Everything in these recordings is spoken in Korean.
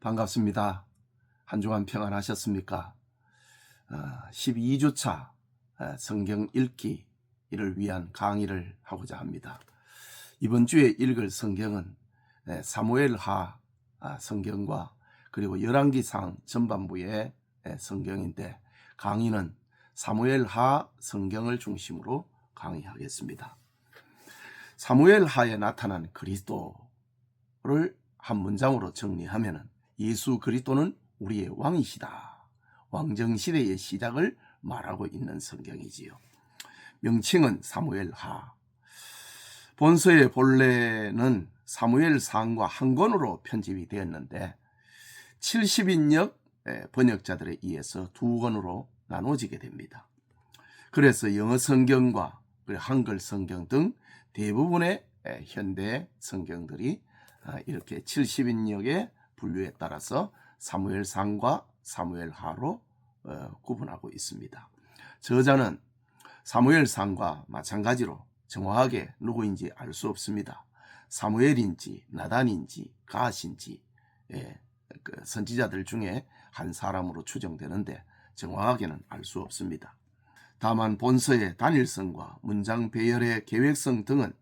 반갑습니다. 한 주간 평안하셨습니까? 12주차 성경 읽기를 위한 강의를 하고자 합니다. 이번 주에 읽을 성경은 사무엘하 성경과 그리고 열왕기상 전반부의 성경인데, 강의는 사무엘하 성경을 중심으로 강의하겠습니다. 사무엘하에 나타난 그리스도를 한 문장으로 정리하면 예수 그리스도는 우리의 왕이시다, 왕정시대의 시작을 말하고 있는 성경이지요. 명칭은 사무엘하. 본서의 본래는 사무엘상과 한 권으로 편집이 되었는데 70인역 번역자들에 의해서 두 권으로 나눠지게 됩니다. 그래서 영어 성경과 한글 성경 등 대부분의 현대 성경들이 이렇게 70인역의 분류에 따라서 사무엘상과 사무엘하로 구분하고 있습니다. 저자는 사무엘상과 마찬가지로 정확하게 누구인지 알 수 없습니다. 사무엘인지 나단인지 갓인지 선지자들 중에 한 사람으로 추정되는데 정확하게는 알 수 없습니다. 다만 본서의 단일성과 문장 배열의 계획성 등은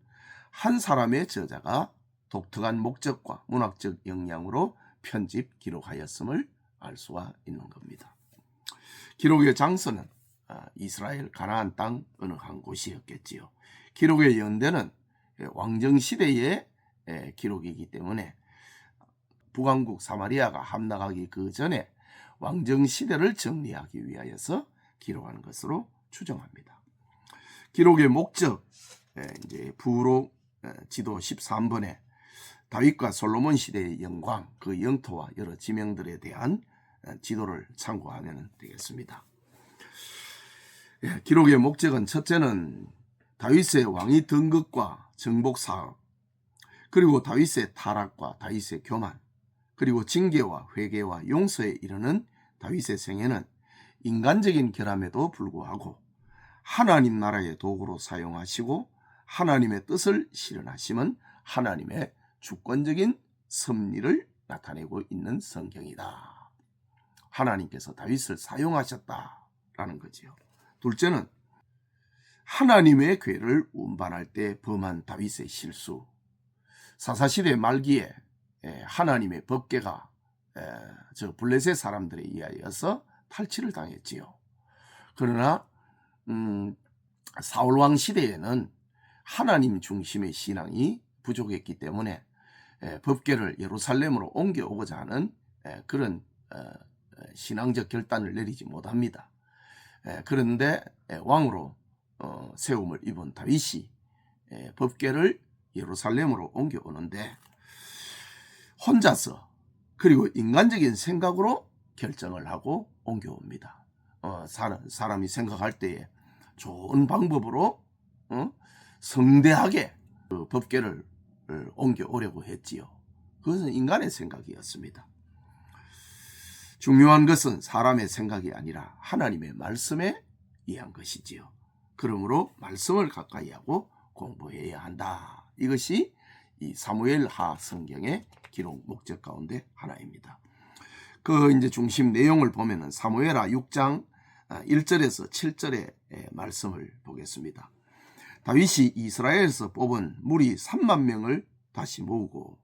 한 사람의 저자가 독특한 목적과 문학적 역량으로 편집 기록하였음을 알 수가 있는 겁니다. 기록의 장소는 이스라엘 가나안 땅 어느 한 곳이었겠지요. 기록의 연대는 왕정시대의 기록이기 때문에 북왕국 사마리아가 함락하기 그 전에 왕정시대를 정리하기 위하여서 기록하는 것으로 추정합니다. 기록의 목적, 이제 부록 지도 13번에 다윗과 솔로몬 시대의 영광, 그 영토와 여러 지명들에 대한 지도를 참고하면 되겠습니다. 기록의 목적은 첫째는 다윗의 왕위 등극과 정복 사업, 그리고 다윗의 타락과 다윗의 교만, 그리고 징계와 회개와 용서에 이르는 다윗의 생애는 인간적인 결함에도 불구하고 하나님 나라의 도구로 사용하시고 하나님의 뜻을 실현하심은 하나님의 주권적인 섭리를 나타내고 있는 성경이다. 하나님께서 다윗을 사용하셨다라는 거지요. 둘째는 하나님의 궤를 운반할 때 범한 다윗의 실수. 사사시대 말기에 하나님의 법궤가 저 블레셋 사람들에 의하여서 탈취를 당했지요. 그러나 사울왕 시대에는 하나님 중심의 신앙이 부족했기 때문에 법궤를 예루살렘으로 옮겨오고자 하는 그런 신앙적 결단을 내리지 못합니다. 그런데 왕으로 세움을 입은 다윗이 법궤를 예루살렘으로 옮겨오는데 혼자서 그리고 인간적인 생각으로 결정을 하고 옮겨옵니다. 사람이 생각할 때에 좋은 방법으로 성대하게 그 법궤를 옮겨오려고 했지요. 그것은 인간의 생각이었습니다. 중요한 것은 사람의 생각이 아니라 하나님의 말씀에 의한 것이지요. 그러므로 말씀을 가까이 하고 공부해야 한다. 이것이 이 사무엘하 성경의 기록 목적 가운데 하나입니다. 그 이제 중심 내용을 보면은 사무엘하 6장 1절에서 7절의 말씀을 보겠습니다. 다윗이 이스라엘에서 뽑은 무리 3만 명을 다시 모으고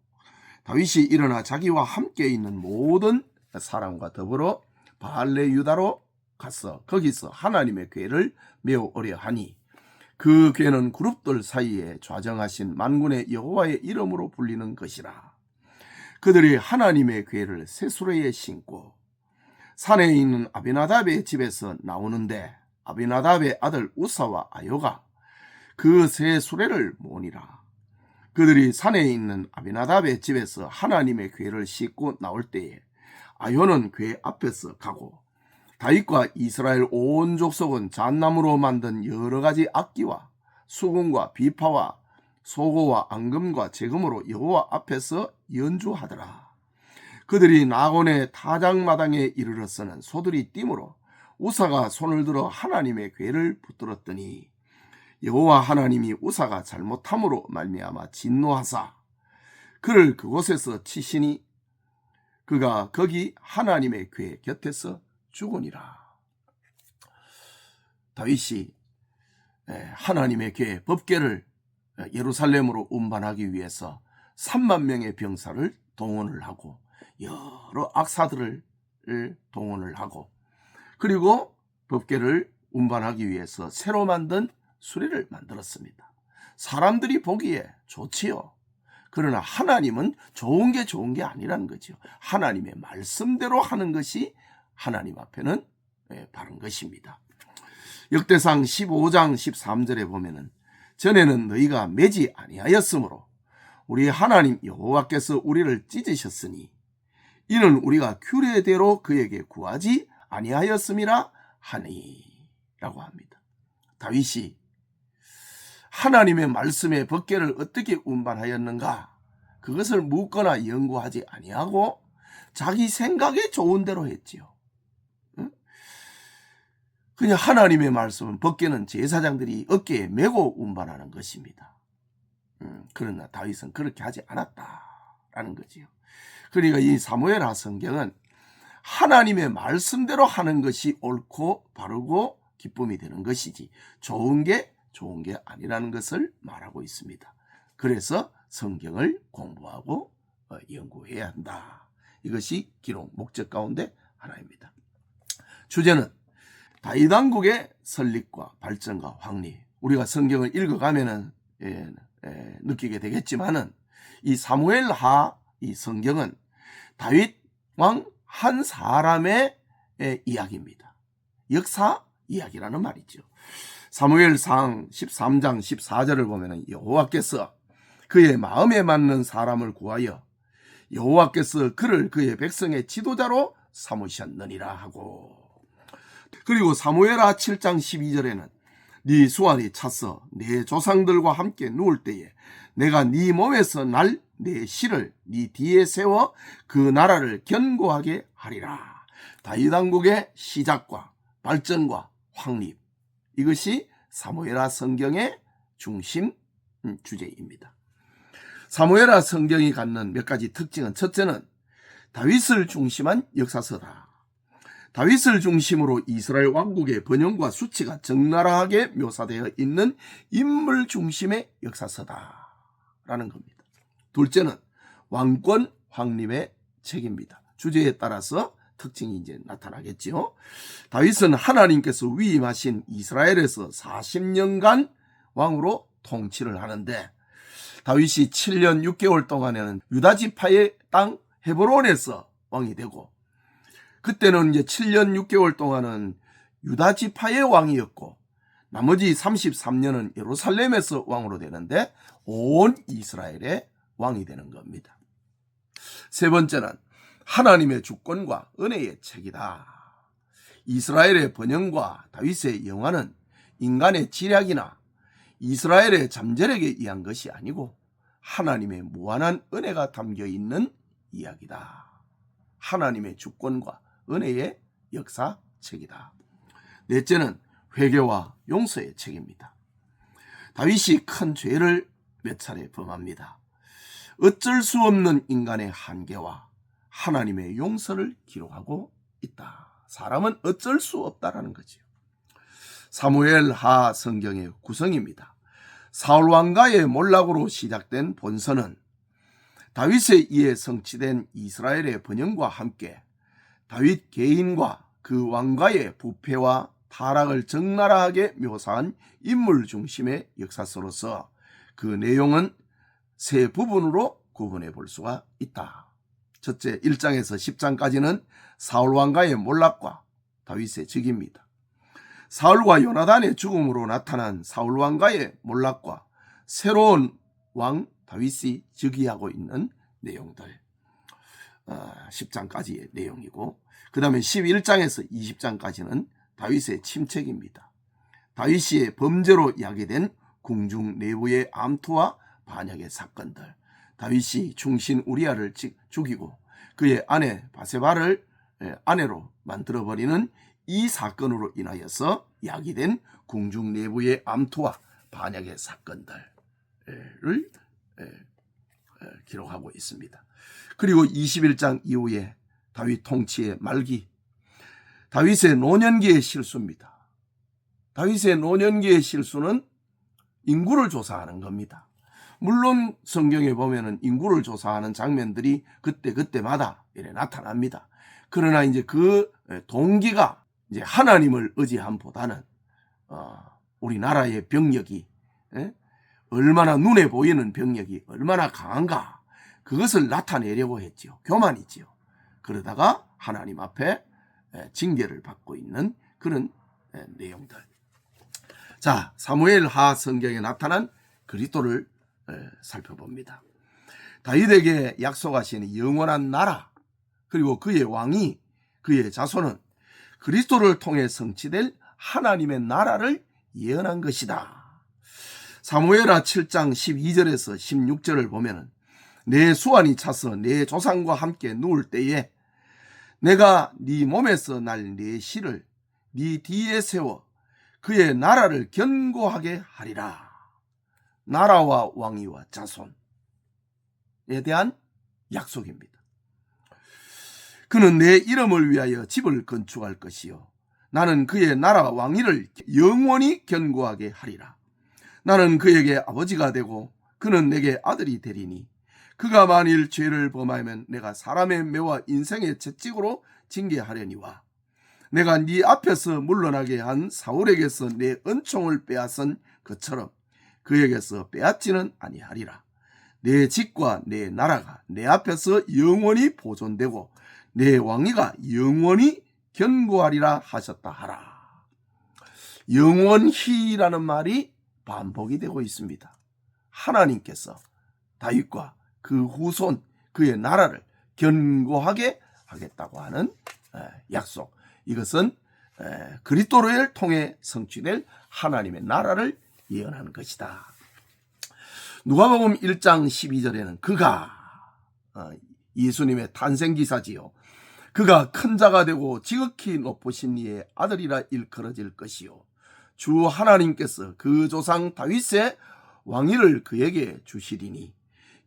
다윗이 일어나 자기와 함께 있는 모든 사람과 더불어 바알레 유다로 갔어. 거기서 하나님의 궤를 메어오려 하니 그 궤는 그룹들 사이에 좌정하신 만군의 여호와의 이름으로 불리는 것이라. 그들이 하나님의 궤를 세수레에 신고 산에 있는 아비나답의 집에서 나오는데 아비나답의 아들 우사와 아요가 그 세 수레를 모으니라. 그들이 산에 있는 아비나답의 집에서 하나님의 궤를 싣고 나올 때에 아요는 궤 앞에서 가고 다윗과 이스라엘 온 족속은 잣나무로 만든 여러 가지 악기와 수금과 비파와 소고와 앙금과 제금으로 여호와 앞에서 연주하더라. 그들이 나곤의 타작마당에 이르렀으는 소들이 띠므로 우사가 손을 들어 하나님의 궤를 붙들었더니 여호와 하나님이 우사가 잘못함으로 말미암아 진노하사 그를 그곳에서 치시니 그가 거기 하나님의 궤 곁에서 죽으니라. 다윗이 하나님의 궤 법궤를 예루살렘으로 운반하기 위해서 3만 명의 병사를 동원을 하고 여러 악사들을 동원을 하고, 그리고 법궤를 운반하기 위해서 새로 만든 수레를 만들었습니다. 사람들이 보기에 좋지요. 그러나 하나님은 좋은 게 아니라는 거죠. 하나님의 말씀대로 하는 것이 하나님 앞에는 바른 것입니다. 역대상 15장 13절에 보면은 전에는 너희가 매지 아니하였으므로 우리 하나님 여호와께서 우리를 찢으셨으니 이는 우리가 규례대로 그에게 구하지 아니하였음이라 하니 라고 합니다. 다윗이 하나님의 말씀의 법궤를 어떻게 운반하였는가, 그것을 묻거나 연구하지 아니하고 자기 생각에 좋은 대로 했지요. 그냥 하나님의 말씀은, 법궤는 제사장들이 어깨에 메고 운반하는 것입니다. 그러나 다윗은 그렇게 하지 않았다라는 거지요. 그러니까 이 사무엘하 성경은 하나님의 말씀대로 하는 것이 옳고 바르고 기쁨이 되는 것이지 좋은 게 아니라는 것을 말하고 있습니다. 그래서 성경을 공부하고 연구해야 한다. 이것이 기록 목적 가운데 하나입니다. 주제는 다윗 왕국의 설립과 발전과 확립. 우리가 성경을 읽어가면은 느끼게 되겠지만은 이 사무엘하 이 성경은 다윗 왕 한 사람의 이야기입니다. 역사 이야기라는 말이죠. 사무엘상 13장 14절을 보면은 여호와께서 그의 마음에 맞는 사람을 구하여 여호와께서 그를 그의 백성의 지도자로 삼으셨느니라 하고, 그리고 사무엘하 7장 12절에는 네 수완이 찼어 네 조상들과 함께 누울 때에 내가 네 몸에서 날 내 실을 네 뒤에 세워 그 나라를 견고하게 하리라. 다윗 왕국의 시작과 발전과 확립, 이것이 사무엘하 성경의 중심 주제입니다. 사무엘하 성경이 갖는 몇 가지 특징은, 첫째는 다윗을 중심한 역사서다. 다윗을 중심으로 이스라엘 왕국의 번영과 수치가 적나라하게 묘사되어 있는 인물 중심의 역사서다라는 겁니다. 둘째는 왕권 확립의 책입니다. 주제에 따라서 특징이 이제 나타나겠지요. 다윗은 하나님께서 위임하신 이스라엘에서 40년간 왕으로 통치를 하는데, 다윗이 7년 6개월 동안에는 유다 지파의 땅 헤브론에서 왕이 되고, 그때는 이제 7년 6개월 동안은 유다 지파의 왕이었고, 나머지 33년은 예루살렘에서 왕으로 되는데 온 이스라엘의 왕이 되는 겁니다. 세 번째는 하나님의 주권과 은혜의 책이다. 이스라엘의 번영과 다윗의 영화는 인간의 지략이나 이스라엘의 잠재력에 의한 것이 아니고 하나님의 무한한 은혜가 담겨 있는 이야기다. 하나님의 주권과 은혜의 역사책이다. 넷째는 회개와 용서의 책입니다. 다윗이 큰 죄를 몇 차례 범합니다. 어쩔 수 없는 인간의 한계와 하나님의 용서를 기록하고 있다. 사람은 어쩔 수 없다라는 거죠. 사무엘하 성경의 구성입니다. 사울 왕가의 몰락으로 시작된 본서는 다윗에 의해 성취된 이스라엘의 번영과 함께 다윗 개인과 그 왕가의 부패와 타락을 적나라하게 묘사한 인물 중심의 역사서로서 그 내용은 세 부분으로 구분해 볼 수가 있다. 첫째, 1장에서 10장까지는 사울 왕가의 몰락과 다윗의 즉위입니다. 사울과 요나단의 죽음으로 나타난 사울 왕가의 몰락과 새로운 왕 다윗이 즉위하고 있는 내용들, 10장까지의 내용이고, 그 다음에 11장에서 20장까지는 다윗의 침책입니다. 다윗이 범죄로 야기된 궁중 내부의 암투와 반역의 사건들, 다윗이 충신 우리아를 죽이고 그의 아내 바세바를 아내로 만들어버리는 이 사건으로 인하여서 야기된 궁중 내부의 암투와 반역의 사건들을 기록하고 있습니다. 그리고 21장 이후에 다윗 통치의 말기, 다윗의 노년기의 실수입니다. 다윗의 노년기의 실수는 인구를 조사하는 겁니다. 물론 성경에 보면은 인구를 조사하는 장면들이 그때마다 이래 나타납니다. 그러나 이제 그 동기가 이제 하나님을 의지함보다는 우리나라의 병력이 얼마나 눈에 보이는 병력이 얼마나 강한가, 그것을 나타내려고 했지요. 교만이지요. 그러다가 하나님 앞에 징계를 받고 있는 그런 내용들. 자, 사무엘 하 성경에 나타난 그리스도를 살펴봅니다. 다윗에게 약속하신 영원한 나라, 그리고 그의 왕이, 그의 자손은 그리스도를 통해 성취될 하나님의 나라를 예언한 것이다. 사무엘하 7장 12절에서 16절을 보면은 내 수완이 차서 내 조상과 함께 누울 때에 내가 네 몸에서 날 내 실을 네 뒤에 세워 그의 나라를 견고하게 하리라. 나라와 왕위와 자손에 대한 약속입니다. 그는 내 이름을 위하여 집을 건축할 것이요 나는 그의 나라 왕위를 영원히 견고하게 하리라. 나는 그에게 아버지가 되고 그는 내게 아들이 되리니 그가 만일 죄를 범하면 내가 사람의 매와 인생의 채찍으로 징계하려니와 내가 네 앞에서 물러나게 한 사울에게서 내 은총을 빼앗은 것처럼 그에게서 빼앗지는 아니하리라. 내 집과 내 나라가 내 앞에서 영원히 보존되고 내 왕위가 영원히 견고하리라 하셨다 하라. 영원히라는 말이 반복이 되고 있습니다. 하나님께서 다윗과 그 후손, 그의 나라를 견고하게 하겠다고 하는 약속. 이것은 그리스도를 통해 성취될 하나님의 나라를 예언하는 것이다. 누가복음 1장 12절에는 그가 예수님의 탄생기사지요. 그가 큰 자가 되고 지극히 높으신 이의 아들이라 일컬어질 것이요. 주 하나님께서 그 조상 다윗의 왕위를 그에게 주시리니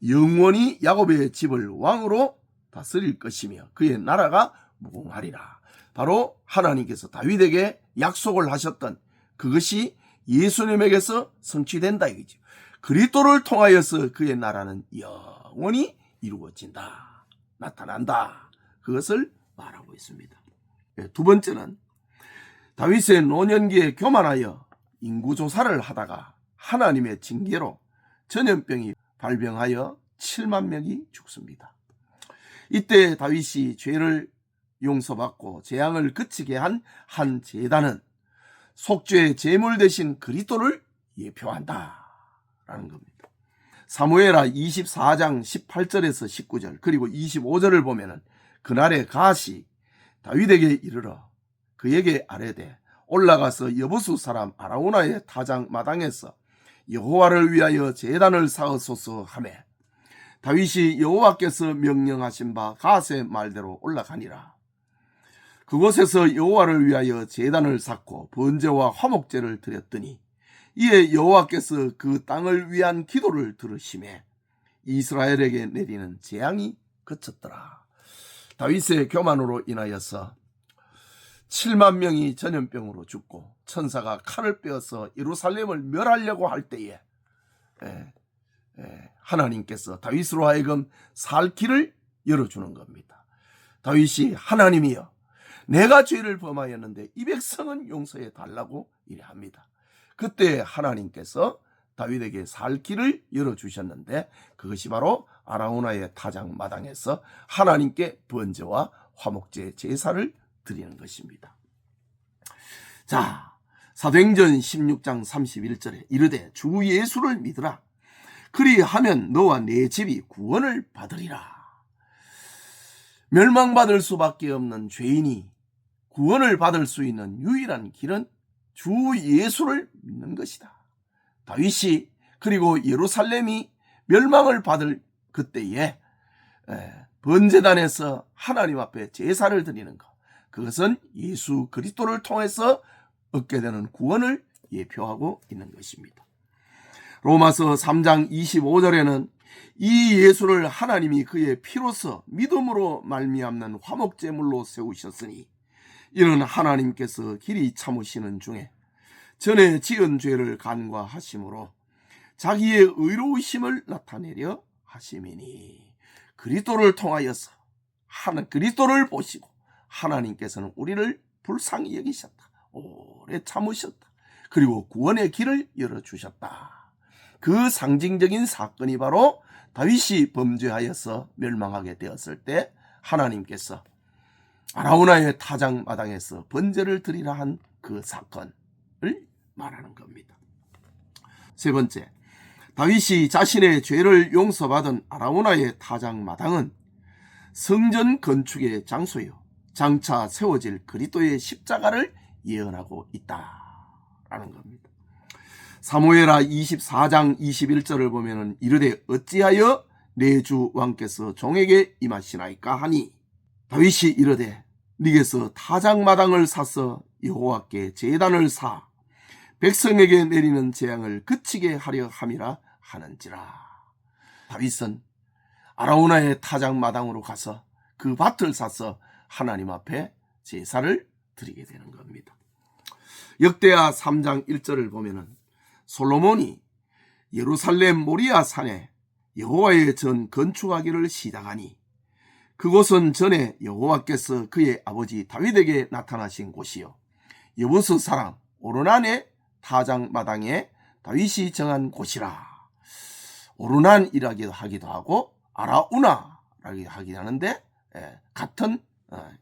영원히 야곱의 집을 왕으로 다스릴 것이며 그의 나라가 무궁하리라. 바로 하나님께서 다윗에게 약속을 하셨던 그것이 예수님에게서 성취된다 이거죠. 그리스도를 통하여서 그의 나라는 영원히 이루어진다, 나타난다, 그것을 말하고 있습니다. 두 번째는 다윗의 노년기에 교만하여 인구조사를 하다가 하나님의 징계로 전염병이 발병하여 7만 명이 죽습니다. 이때 다윗이 죄를 용서받고 재앙을 그치게 한 제단은 속죄의 제물 대신 그리스도를 예표한다 라는 겁니다. 사무엘하 24장 18절에서 19절 그리고 25절을 보면은 그날의 갓이 다윗에게 이르러 그에게 아뢰되 올라가서 여부수 사람 아라우나의 타작 마당에서 여호와를 위하여 제단을 쌓으소서 하매 다윗이 여호와께서 명령하신 바 갓의 말대로 올라가니라. 그곳에서 여호와를 위하여 제단을 쌓고 번제와 화목제를 드렸더니 이에 여호와께서 그 땅을 위한 기도를 들으시매 이스라엘에게 내리는 재앙이 그쳤더라. 다윗의 교만으로 인하여서 7만 명이 전염병으로 죽고 천사가 칼을 빼어서 예루살렘을 멸하려고 할 때에 하나님께서 다윗으로 하여금 살 길을 열어주는 겁니다. 다윗이 하나님이여 내가 죄를 범하였는데 이 백성은 용서해 달라고 이래 합니다. 그때 하나님께서 다윗에게 살 길을 열어주셨는데 그것이 바로 아라우나의 타작 마당에서 하나님께 번제와 화목제 제사를 드리는 것입니다. 자, 사도행전 16장 31절에 이르되 주 예수를 믿으라. 그리하면 너와 네 집이 구원을 받으리라. 멸망받을 수밖에 없는 죄인이 구원을 받을 수 있는 유일한 길은 주 예수를 믿는 것이다. 다윗이 그리고 예루살렘이 멸망을 받을 그때에 번제단에서 하나님 앞에 제사를 드리는 것, 그것은 예수 그리스도를 통해서 얻게 되는 구원을 예표하고 있는 것입니다. 로마서 3장 25절에는 이 예수를 하나님이 그의 피로서 믿음으로 말미암는 화목제물로 세우셨으니 이는 하나님께서 길이 참으시는 중에 전에 지은 죄를 간과하심으로 자기의 의로우심을 나타내려 하심이니 그리스도를 통하여서 그리스도를 보시고 하나님께서는 우리를 불쌍히 여기셨다. 오래 참으셨다. 그리고 구원의 길을 열어주셨다. 그 상징적인 사건이 바로 다윗이 범죄하여서 멸망하게 되었을 때 하나님께서 아라우나의 타작마당에서 번제를 드리라 한 그 사건을 말하는 겁니다. 세 번째, 다윗이 자신의 죄를 용서받은 아라우나의 타작마당은 성전 건축의 장소요 장차 세워질 그리스도의 십자가를 예언하고 있다라는 겁니다. 사무엘하 24장 21절을 보면은 이르되 어찌하여 내 주 왕께서 종에게 임하시나이까 하니 다윗이 이르되 네게서 타작마당을 사서 여호와께 제단을 사 백성에게 내리는 재앙을 그치게 하려 함이라 하는지라. 다윗은 아라우나의 타작마당으로 가서 그 밭을 사서 하나님 앞에 제사를 드리게 되는 겁니다. 역대하 3장 1절을 보면은 솔로몬이 예루살렘 모리아 산에 여호와의 전 건축하기를 시작하니 그곳은 전에 여호와께서 그의 아버지 다윗에게 나타나신 곳이요 여부스 사람 오르난의 타작마당에 다윗이 정한 곳이라. 오르난이라기도 하기도 하고 아라우나라기도 하기도 하는데 같은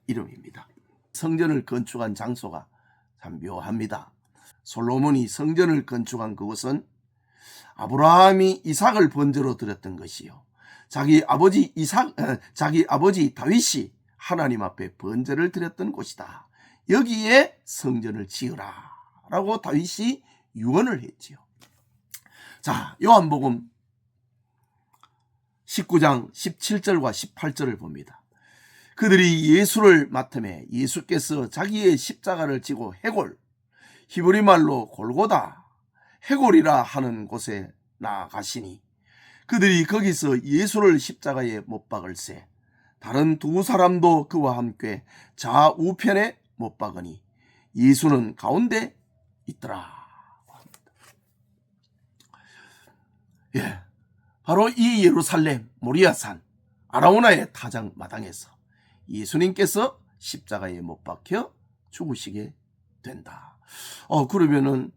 이름입니다. 성전을 건축한 장소가 참 묘합니다. 솔로몬이 성전을 건축한 그곳은 아브라함이 이삭을 번제로 드렸던 것이요 자기 아버지 다윗이 하나님 앞에 번제를 드렸던 곳이다. 여기에 성전을 지으라 라고 다윗이 유언을 했지요. 자, 요한복음 19장 17절과 18절을 봅니다. 그들이 예수를 맡음에 예수께서 자기의 십자가를 지고 해골, 히브리 말로 골고다, 해골이라 하는 곳에 나아가시니 그들이 거기서 예수를 십자가에 못 박을새 다른 두 사람도 그와 함께 좌우편에 못 박으니 예수는 가운데 있더라. 예, 바로 이 예루살렘 모리아산 아라우나의 타작마당에서 예수님께서 십자가에 못 박혀 죽으시게 된다. 그러면은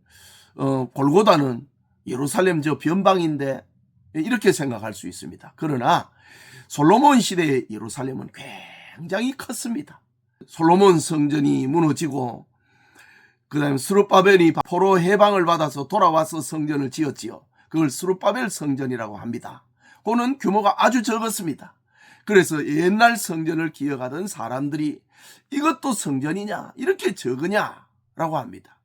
골고다는 예루살렘 저 변방인데 이렇게 생각할 수 있습니다. 그러나 솔로몬 시대의 예루살렘은 굉장히 컸습니다. 솔로몬 성전이 무너지고 그다음에 스룹바벨이 포로 해방을 받아서 돌아와서 성전을 지었지요. 그걸 스룹바벨 성전이라고 합니다. 그거는 규모가 아주 적었습니다. 그래서 옛날 성전을 기억하던 사람들이 이것도 성전이냐 이렇게 적으냐라고 합니다.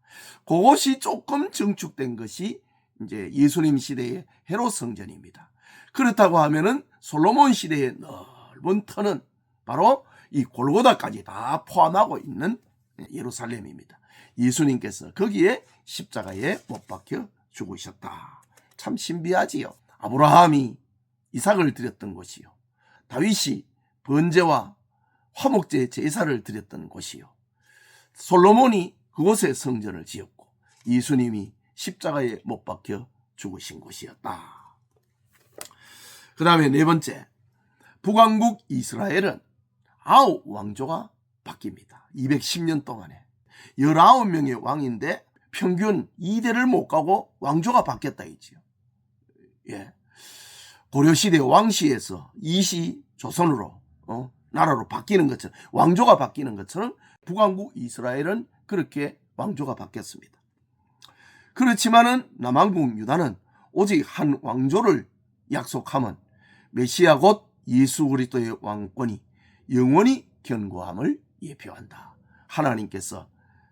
그것이 조금 증축된 것이 이제 예수님 시대의 헤롯 성전입니다. 그렇다고 하면은 솔로몬 시대의 넓은 터는 바로 이 골고다까지 다 포함하고 있는 예루살렘입니다. 예수님께서 거기에 십자가에 못 박혀 죽으셨다. 참 신비하지요. 아브라함이 이삭을 드렸던 곳이요 다윗이 번제와 화목제 제사를 드렸던 곳이요 솔로몬이 그곳에 성전을 지었고 예수님이 십자가에 못 박혀 죽으신 곳이었다. 그 다음에 네 번째, 북왕국 이스라엘은 9 왕조가 바뀝니다. 210년 동안에 19명의 왕인데 평균 2대를 못 가고 왕조가 바뀌었다 했지요. 예. 고려시대 왕시에서 이시 조선으로 나라로 바뀌는 것처럼 왕조가 바뀌는 것처럼 북왕국 이스라엘은 그렇게 왕조가 바뀌었습니다. 그렇지만은 남왕국 유다는 오직 한 왕조를 약속하면 메시아 곧 예수 그리스도의 왕권이 영원히 견고함을 예표한다. 하나님께서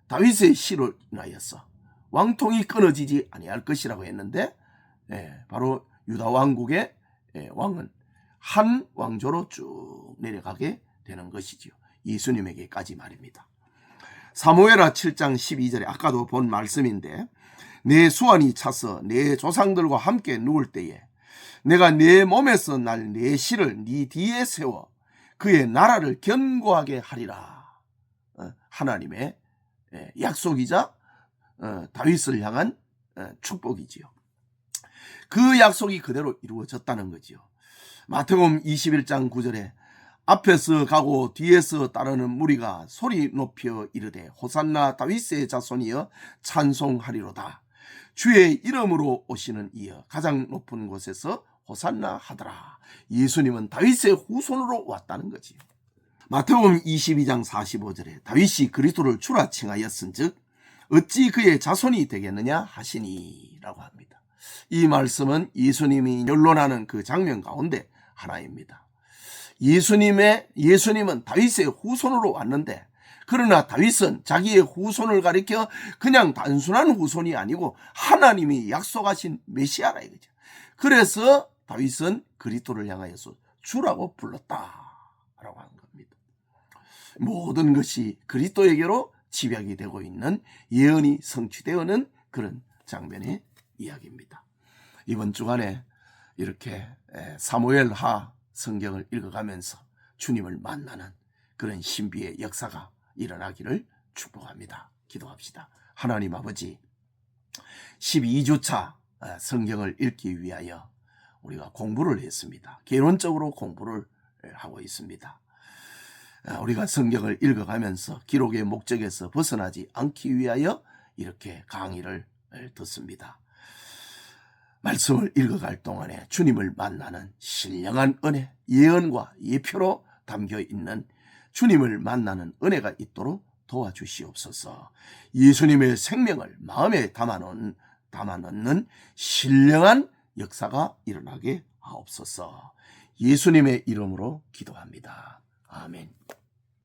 다윗의 시로 인하여서 왕통이 끊어지지 아니할 것이라고 했는데 바로 유다 왕국의 왕은 한 왕조로 쭉 내려가게 되는 것이지요. 예수님에게까지 말입니다. 사무엘하 7장 12절에 아까도 본 말씀인데 내 수완이 차서 내 조상들과 함께 누울 때에 내가 네 몸에서 날 내 씨를 네 뒤에 세워 그의 나라를 견고하게 하리라. 하나님의 약속이자 다윗을 향한 축복이지요. 그 약속이 그대로 이루어졌다는 거지요. 마태복음 21장 9절에 앞에서 가고 뒤에서 따르는 무리가 소리 높여 이르되 호산나 다윗의 자손이여 찬송하리로다. 주의 이름으로 오시는 이여 가장 높은 곳에서 호산나 하더라. 예수님은 다윗의 후손으로 왔다는 거지요. 마태복음 22장 45절에 다윗이 그리스도를 주라 칭하였은즉 어찌 그의 자손이 되겠느냐 하시니 라고 합니다. 이 말씀은 예수님이 연론하는 그 장면 가운데 하나입니다. 예수님은 다윗의 후손으로 왔는데, 그러나 다윗은 자기의 후손을 가리켜 그냥 단순한 후손이 아니고 하나님이 약속하신 메시아라 이거죠. 그래서 다윗은 그리스도를 향하여서 주라고 불렀다라고 하는 겁니다. 모든 것이 그리스도에게로 집약이 되고 있는, 예언이 성취되어는 그런 장면의 이야기입니다. 이번 주간에 이렇게 사무엘하 성경을 읽어가면서 주님을 만나는 그런 신비의 역사가 일어나기를 축복합니다. 기도합시다. 하나님 아버지, 12주차 성경을 읽기 위하여 우리가 공부를 했습니다. 개론적으로 공부를 하고 있습니다. 우리가 성경을 읽어가면서 기록의 목적에서 벗어나지 않기 위하여 이렇게 강의를 듣습니다. 말씀을 읽어갈 동안에 주님을 만나는 신령한 은혜, 예언과 예표로 담겨있는 주님을 만나는 은혜가 있도록 도와주시옵소서. 예수님의 생명을 마음에 담아놓는 신령한 역사가 일어나게 하옵소서. 예수님의 이름으로 기도합니다. 아멘.